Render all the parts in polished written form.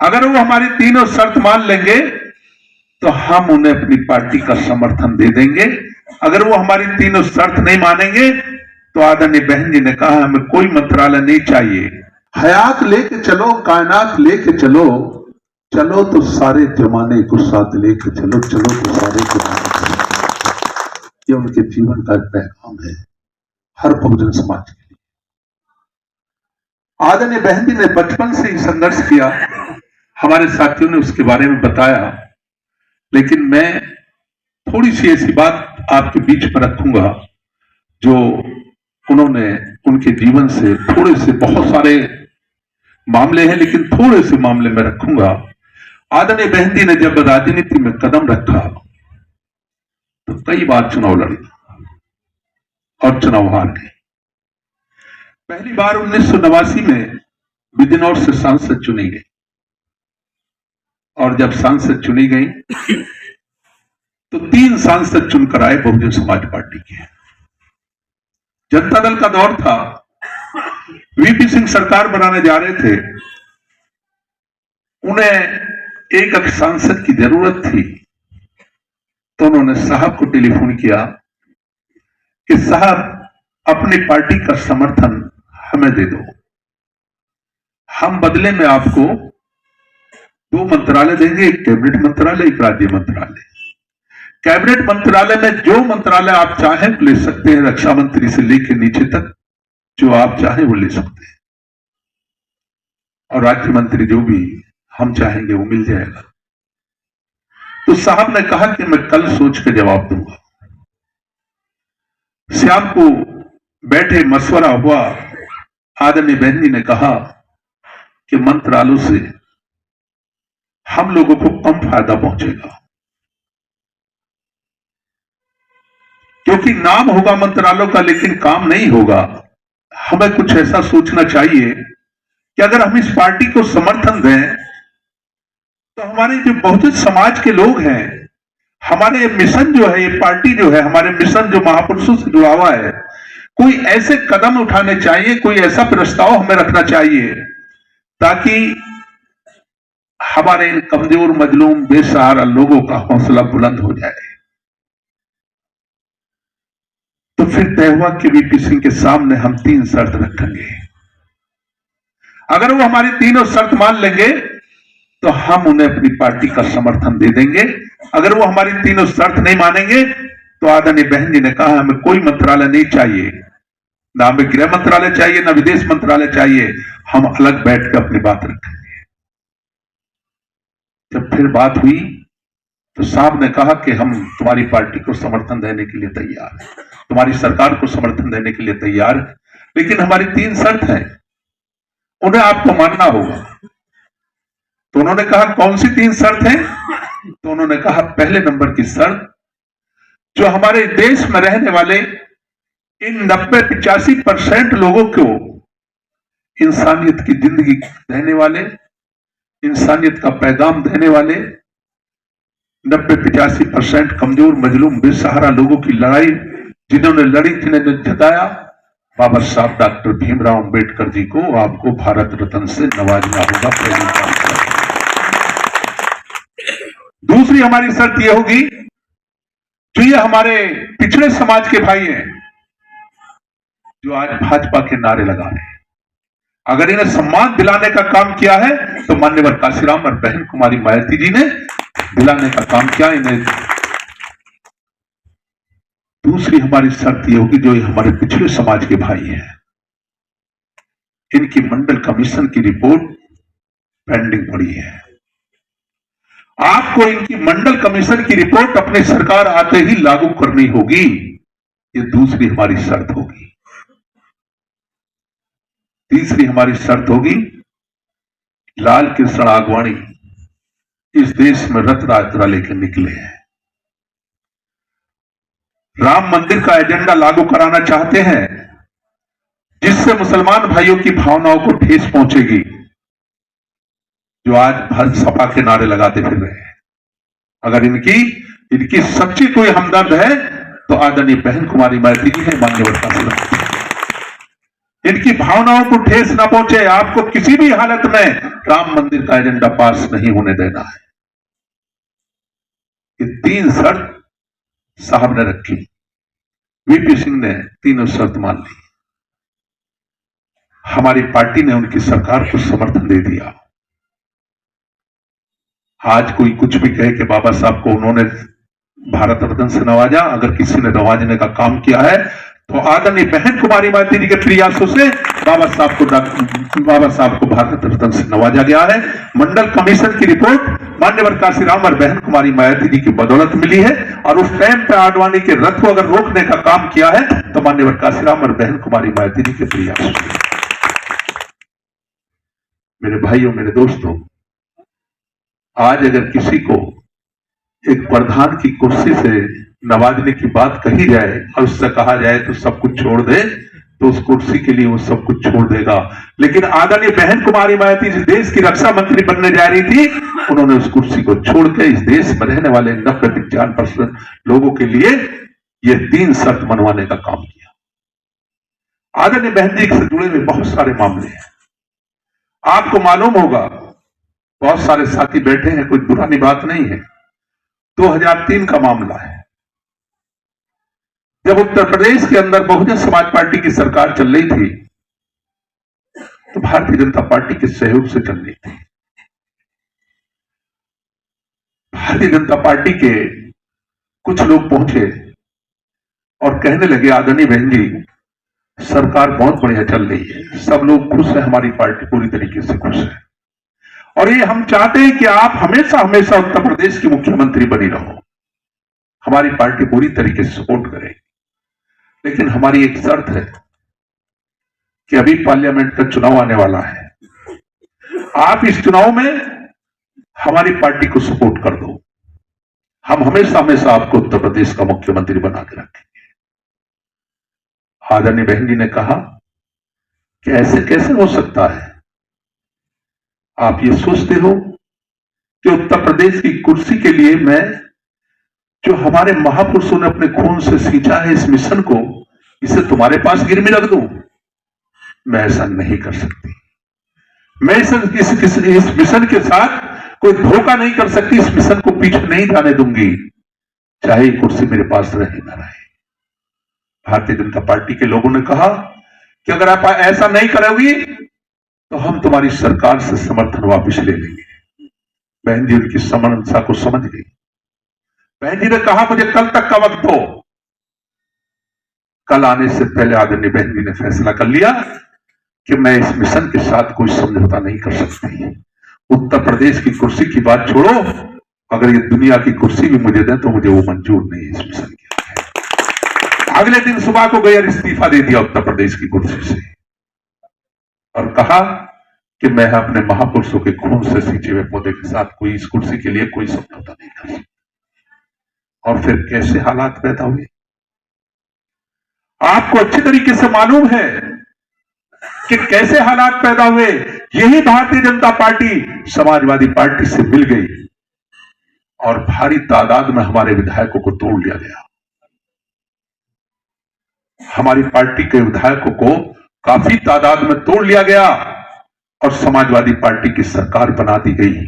अगर वो हमारी तीनों शर्त मान लेंगे तो हम उन्हें अपनी पार्टी का समर्थन दे देंगे। अगर वो हमारी तीनों शर्त नहीं मानेंगे तो आदरणीय बहन जी ने कहा हमें कोई मंत्रालय नहीं चाहिए, हयात लेके चलो, कायनात लेके चलो, चलो तो सारे जमाने को साथ लेके चलो, चलो तो सारे जमाने को साथ। ये उनके जीवन का पैगाम है हर बहुजन समाज के लिए। आदरणीय बहन जी ने बचपन से ही संघर्ष किया, हमारे साथियों ने उसके बारे में बताया, लेकिन मैं थोड़ी सी ऐसी बात आपके बीच में रखूंगा जो उन्होंने उनके जीवन से थोड़े से, बहुत सारे मामले हैं लेकिन थोड़े से मामले में रखूंगा। आदरणीय बहन जी ने जब राजनीति में कदम रखा तो कई बार चुनाव लड़ी और चुनाव हार गए। पहली बार 1989 में बिजनौर से सांसद चुनी गई और जब सांसद चुनी गई तो 3 सांसद चुनकर आए बहुजन समाज पार्टी के। जनता दल का दौर था, वीपी सिंह सरकार बनाने जा रहे थे, उन्हें एक सांसद की जरूरत थी, तो उन्होंने साहब को टेलीफोन किया कि साहब अपनी पार्टी का समर्थन हमें दे दो, हम बदले में आपको 2 मंत्रालय देंगे, एक कैबिनेट मंत्रालय, एक राज्य मंत्रालय। कैबिनेट मंत्रालय में जो मंत्रालय आप चाहें ले सकते हैं, रक्षा मंत्री से लेकर नीचे तक जो आप चाहें वो ले सकते हैं, और राज्य मंत्री जो भी हम चाहेंगे वो मिल जाएगा। तो साहब ने कहा कि मैं कल सोच के जवाब दूंगा। शाम को बैठे, मशवरा हुआ, आदरणीय बहन जी ने कहा कि मंत्रालयों से हम लोगों को कम फायदा पहुंचेगा, क्योंकि नाम होगा मंत्रालयों का लेकिन काम नहीं होगा। हमें कुछ ऐसा सोचना चाहिए कि अगर हम इस पार्टी को समर्थन दें तो हमारे जो बहुजन समाज के लोग हैं, हमारे मिशन जो है, ये पार्टी जो है, हमारे मिशन जो महापुरुषों से जुड़ा हुआ है, कोई ऐसे कदम उठाने चाहिए, कोई ऐसा प्रस्ताव हमें रखना चाहिए ताकि हमारे इन कमजोर, मजलूम, बेसहारा लोगों का हौसला बुलंद हो जाए। तो फिर तय हुआ कि वीपी सिंह के सामने हम 3 शर्त रखेंगे। अगर वो हमारी तीनों शर्त मान लेंगे तो हम उन्हें अपनी पार्टी का समर्थन दे देंगे। अगर वो हमारी तीनों शर्त नहीं मानेंगे तो आदरणीय बहन जी ने कहा हमें कोई मंत्रालय नहीं चाहिए, ना हमें गृह मंत्रालय चाहिए, ना विदेश मंत्रालय चाहिए, हम अलग बैठ कर अपनी बात रखेंगे। जब फिर बात हुई तो साहब ने कहा कि हम तुम्हारी पार्टी को समर्थन देने के लिए तैयार हैं, तुम्हारी सरकार को समर्थन देने के लिए तैयार है, लेकिन हमारी 3 शर्त हैं, उन्हें आपको मानना होगा। तो उन्होंने कहा कौन सी 3 शर्त हैं? तो उन्होंने कहा पहले नंबर की शर्त, जो हमारे देश में रहने वाले इन 90-85% लोगों को इंसानियत की जिंदगी देने वाले, इंसानियत का पैगाम देने वाले 90-85% कमजोर, मजलूम, बेसहारा लोगों की लड़ाई जिन्होंने लड़ी, जिन्होंने जताया, बाबा साहब डॉक्टर भीमराव अंबेडकर जी को आपको भारत रत्न से नवाजना होगा। पहली बात। दूसरी हमारी शर्त यह होगी, जो ये हमारे पिछड़े समाज के भाई हैं जो आज भाजपा के नारे लगा रहे हैं, अगर इन्हें सम्मान दिलाने का काम किया है तो मान्यवर काशीराम और बहन कुमारी मायावती जी ने दिलाने का काम किया इन्हें। दूसरी हमारी शर्त यह होगी, जो हमारे पिछड़े समाज के भाई हैं, इनकी मंडल कमीशन की रिपोर्ट पेंडिंग पड़ी है, आपको इनकी मंडल कमीशन की रिपोर्ट अपनी सरकार आते ही लागू करनी होगी। ये दूसरी हमारी शर्त होगी। तीसरी हमारी शर्त होगी, लाल कृष्ण आडवाणी इस देश में रथ यात्रा लेकर निकले हैं, राम मंदिर का एजेंडा लागू कराना चाहते हैं जिससे मुसलमान भाइयों की भावनाओं को ठेस पहुंचेगी, जो आज सपा के नारे लगाते फिर रहे हैं। अगर इनकी सच्ची कोई हमदर्द है तो आदरणीय बहन कुमारी मायावती जी है, मान्यवर काशीराम। इनकी भावनाओं को ठेस ना पहुंचे। आपको किसी भी हालत में राम मंदिर का एजेंडा पास नहीं होने देना है। ये 3 शर्त साहब ने रखी। वीपी सिंह ने तीनों शर्त मान ली। हमारी पार्टी ने उनकी सरकार को समर्थन दे दिया। आज कोई कुछ भी कहे कि बाबा साहब को उन्होंने भारत रत्न से नवाजा, अगर किसी ने नवाजने का काम किया है तो आदरणीय बहन कुमारी मायावती जी के प्रयासों से बाबा साहब को भारत रत्न से नवाजा गया है। मंडल कमीशन की रिपोर्ट मान्यवर काशीराम और बहन कुमारी मायावती जी की बदौलत मिली है। और उस टाइम पे आडवाणी के रथ को अगर रोकने का काम किया है तो मान्यवर काशीराम और बहन कुमारी मायावती जी के प्रयासों से। मेरे भाइयों, मेरे दोस्तों, आज अगर किसी को एक प्रधान की कुर्सी से नवाजने की बात कही जाए और उससे कहा जाए तो सब कुछ छोड़ दे, तो उस कुर्सी के लिए वो सब कुछ छोड़ देगा। लेकिन आदरणीय बहन कुमारी मायावती जिस देश की रक्षा मंत्री बनने जा रही थी, उन्होंने उस कुर्सी को छोड़ के इस देश में रहने वाले 90-95% लोगों के लिए ये 3 शर्त मनवाने का काम किया। आदरणीय बहन जी से जुड़े हुए बहुत सारे मामले हैं। आपको मालूम होगा, बहुत सारे साथी बैठे हैं, कोई पुरानी बात नहीं है। 2003 का मामला है, जब उत्तर प्रदेश के अंदर बहुजन समाज पार्टी की सरकार चल रही थी तो भारतीय जनता पार्टी के सहयोग से चल रही थी। भारतीय जनता पार्टी के कुछ लोग पहुंचे और कहने लगे, आदरणीय बहन जी, सरकार बहुत बढ़िया चल रही है, सब लोग खुश है, हमारी पार्टी पूरी तरीके से खुश है और ये हम चाहते हैं कि आप हमेशा हमेशा उत्तर प्रदेश की मुख्यमंत्री बनी रहो। हमारी पार्टी पूरी तरीके से सपोर्ट करेगी, लेकिन हमारी एक शर्त है कि अभी पार्लियामेंट का चुनाव आने वाला है, आप इस चुनाव में हमारी पार्टी को सपोर्ट कर दो, हम हमेशा हमेशा आपको उत्तर प्रदेश का मुख्यमंत्री बना के रखेंगे। आदरणीय बहन जी ने कहा कि ऐसे कैसे हो सकता है? आप ये सोचते हो कि उत्तर प्रदेश की कुर्सी के लिए मैं, जो हमारे महापुरुषों ने अपने खून से सींचा है इस मिशन को, इसे तुम्हारे पास गिरवी रख दूं? मैं ऐसा नहीं कर सकती। मैं इस मिशन के साथ कोई धोखा नहीं कर सकती। इस मिशन को पीछे नहीं जाने दूंगी, चाहे कुर्सी मेरे पास रहे ना रहे। भारतीय जनता पार्टी के लोगों ने कहा कि अगर आप ऐसा नहीं करोगी तो हम तुम्हारी सरकार से समर्थन वापस ले लेंगे। बहन जी उनकी समस्या को समझ गई। बहन जी ने कहा, मुझे कल तक का वक्त दो। कल आने से पहले आदरणीय बहन जी ने फैसला कर लिया कि मैं इस मिशन के साथ कोई समझौता नहीं कर सकती। उत्तर प्रदेश की कुर्सी की बात छोड़ो, अगर ये दुनिया की कुर्सी भी मुझे दें तो मुझे वो मंजूर नहीं है इस मिशन के। अगले दिन सुबह को गया, इस्तीफा दे दिया उत्तर प्रदेश की कुर्सी से और कहा कि मैं अपने महापुरुषों के खून से सींचे हुए पौधे के साथ कोई इस कुर्सी के लिए कोई समझौता नहीं कर सकता। और फिर कैसे हालात पैदा हुए आपको अच्छी तरीके से मालूम है कि कैसे हालात पैदा हुए। यही भारतीय जनता पार्टी समाजवादी पार्टी से मिल गई और भारी तादाद में हमारे विधायकों को तोड़ लिया गया। हमारी पार्टी के विधायकों को काफी तादाद में तोड़ लिया गया और समाजवादी पार्टी की सरकार बना दी गई।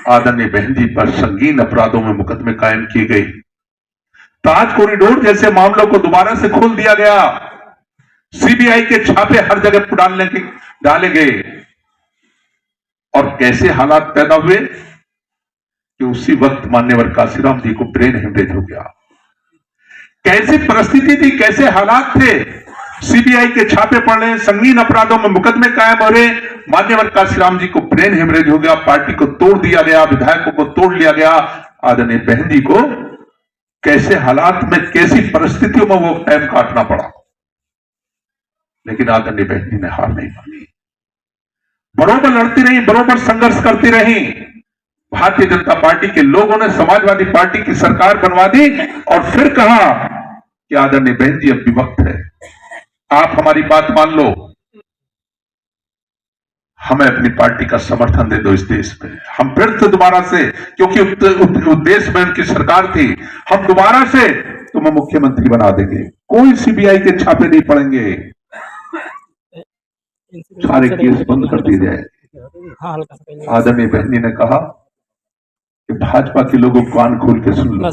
आदरणीय बहन जी पर संगीन अपराधों में मुकदमे कायम किए गए। ताज कॉरिडोर जैसे मामलों को दोबारा से खोल दिया गया। सीबीआई के छापे हर जगह डाले गए। और कैसे हालात पैदा हुए कि उसी वक्त मान्यवर काशीराम जी को ब्रेन हेमरेज हो गया। कैसी परिस्थिति थी, कैसे हालात थे। सीबीआई के छापे पड़ रहे, संगीन अपराधों में मुकदमे कायम हो रहे, मान्यवर काशीराम जी को ब्रेन हेमरेज हो गया, पार्टी को तोड़ दिया गया, विधायकों को तोड़ लिया गया। आदरणीय बहन जी को कैसे हालात में, कैसी परिस्थितियों में वो टाइम काटना पड़ा, लेकिन आदरणीय बहन जी ने हार नहीं मानी, बरोबर लड़ती रही, बरोबर संघर्ष करती रही। भारतीय जनता पार्टी के लोगों ने समाजवादी पार्टी की सरकार बनवा दी और फिर कहा कि आदरणीय बहन जी अब भी वक्त है, आप हमारी बात मान लो, हमें अपनी पार्टी का समर्थन दे दो इस देश में। हम फिर से दोबारा से, क्योंकि देश में उनकी सरकार थी, हम दोबारा से तुम्हें मुख्यमंत्री बना देंगे, कोई सीबीआई के छापे नहीं पड़ेंगे। सारे केस बंद कर दिए जाए। आदरणीय बहनी ने कहा कि भाजपा के लोगों कान खोल के सुन लो,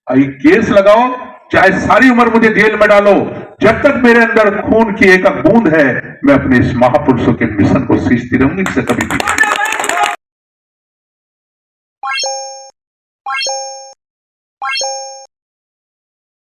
आई केस लगाओ, चाहे सारी उम्र मुझे जेल में डालो, जब तक मेरे अंदर खून की एक बूंद है मैं अपने इस महापुरुषों के मिशन को सींचती रहूंगी, इससे कभी